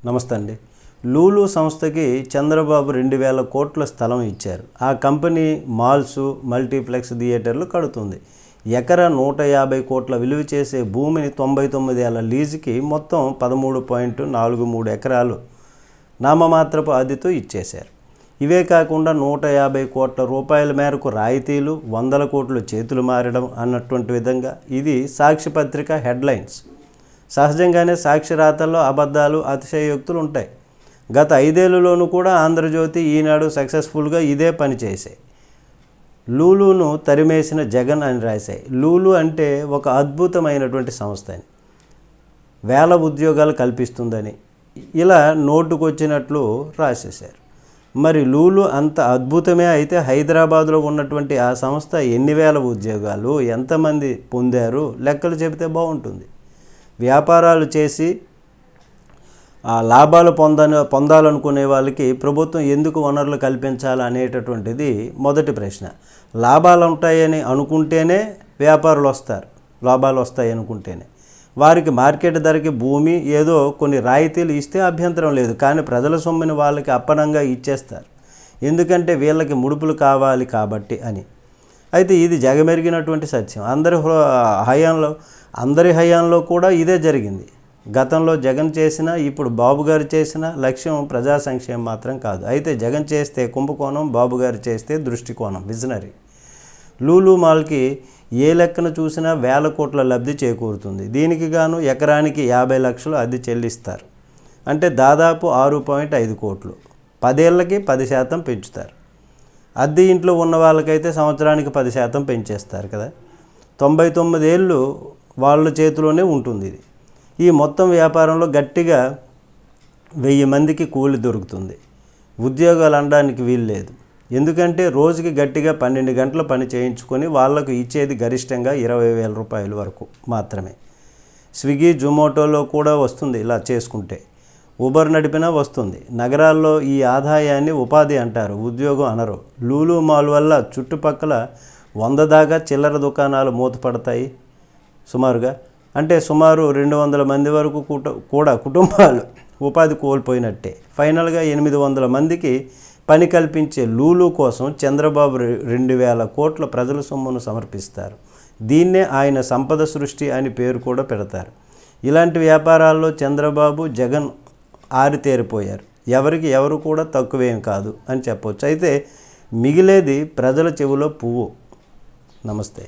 నమస్తే అండి. లూలు సంస్థకి చంద్రబాబు 2000 కోట్ల స్థలం ఇచ్చారు. ఆ కంపెనీ మాల్స్, మల్టీప్లెక్స్ థియేటర్లు కడుతుంది. ఎకరా 150 కోట్ల విలువ చేసే భూమిని 99 ఏళ్ల లీజుకి మొత్తం 13.43 ఎకరాలు నామమాత్రపు అద్దెతో ఇచ్చేశారు. ఇవే కాకుండా 150 కోట్ల రూపాయల మేరకు రాయితీలు, 100 కోట్లు చేతులు మారడం అన్నటువంటి విధంగా ఇది సాక్షి పత్రిక హెడ్లైన్స్. సహజంగానే సాక్షి రాతల్లో అబద్ధాలు, అతిశయోక్తులు ఉంటాయి. గత 5 ఏళ్లలోనూ కూడా ఆంధ్రజ్యోతి, ఈనాడు సక్సెస్ఫుల్గా ఇదే పని చేశాయి. లూలును తరిమేసిన జగన్ అని రాశాయి. లూలు అంటే ఒక అద్భుతమైనటువంటి సంస్థ అని, వేల ఉద్యోగాలు కల్పిస్తుందని ఇలా నోటుకొచ్చినట్లు రాసేశారు. మరి లూలు అంత అద్భుతమే అయితే హైదరాబాద్లో ఉన్నటువంటి ఆ సంస్థ ఎన్ని వేల ఉద్యోగాలు, ఎంతమంది పొందారు లెక్కలు చెబితే బాగుంటుంది. వ్యాపారాలు చేసి లాభాలు పొందాలనుకునే వాళ్ళకి ప్రభుత్వం ఎందుకు వనరులు కల్పించాలి అనేటటువంటిది మొదటి ప్రశ్న. లాభాలు ఉంటాయని అనుకుంటేనే వ్యాపారులు వస్తారు, లాభాలు వస్తాయి అనుకుంటేనే. వారికి మార్కెట్ ధరకి భూమి ఏదో కొన్ని రాయితీలు ఇస్తే అభ్యంతరం లేదు, కానీ ప్రజల సొమ్ముని వాళ్ళకి అప్పనంగా ఇచ్చేస్తారు. ఎందుకంటే వీళ్ళకి ముడుపులు కావాలి కాబట్టి అని. అయితే ఇది జగమెరిగినటువంటి సత్యం. అందరి హయాంలో కూడా ఇదే జరిగింది. గతంలో జగన్ చేసిన, ఇప్పుడు బాబు గారు చేసిన లక్ష్యం ప్రజా సంక్షేమం మాత్రం కాదు. అయితే జగన్ చేస్తే కుంభకోణం, బాబు గారు చేస్తే దృష్టికోణం, విజనరీ. లూలు మాల్కి ఏ లెక్కన చూసినా 1000 కోట్ల లబ్ధి చేకూరుతుంది. దీనికి గాను ఎకరానికి 50 లక్షలు అద్దె చెల్లిస్తారు. అంటే దాదాపు 6.5 కోట్లు. 10 ఏళ్ళకి 10% పెంచుతారు. అద్దె ఇంట్లో ఉన్న వాళ్ళకైతే సంవత్సరానికి 10% పెంచేస్తారు కదా. 99 ఏళ్ళు వాళ్ళ చేతిలోనే ఉంటుంది ఇది. ఈ మొత్తం వ్యాపారంలో గట్టిగా 1000 మందికి కూలి దొరుకుతుంది. ఉద్యోగాలు అనడానికి వీలు లేదు. ఎందుకంటే రోజుకి గట్టిగా 12 గంటల పని చేయించుకొని వాళ్లకు ఇచ్చేది గరిష్టంగా 20,000 రూపాయల వరకు మాత్రమే. స్విగ్గీ, జొమాటోలో కూడా వస్తుంది ఇలా చేసుకుంటే. ఉబర్ నడిపినా వస్తుంది. నగరాల్లో ఈ ఆదాయాన్ని ఉపాధి అంటారు, ఉద్యోగం అనరు. లూలు మాల్ వల్ల చుట్టుపక్కల 100 దాకా చిల్లర దుకాణాలు మూతపడతాయి సుమారుగా. అంటే సుమారు 200 మంది వరకు కూడా కుటుంబాలు ఉపాధి కోల్పోయినట్టే. ఫైనల్గా 800 మందికి పని కల్పించే లూలు కోసం చంద్రబాబు 2000 కోట్ల ప్రజల సొమ్మును సమర్పిస్తారు. దీన్నే ఆయన సంపద సృష్టి అని పేరు కూడా పెడతారు. ఇలాంటి వ్యాపారాల్లో చంద్రబాబు, జగన్ ఆరితేరిపోయారు. ఎవరు కూడా తక్కువేం కాదు అని చెప్పవచ్చు. అయితే మిగిలేది ప్రజల చెవిలో పువ్వు. నమస్తే.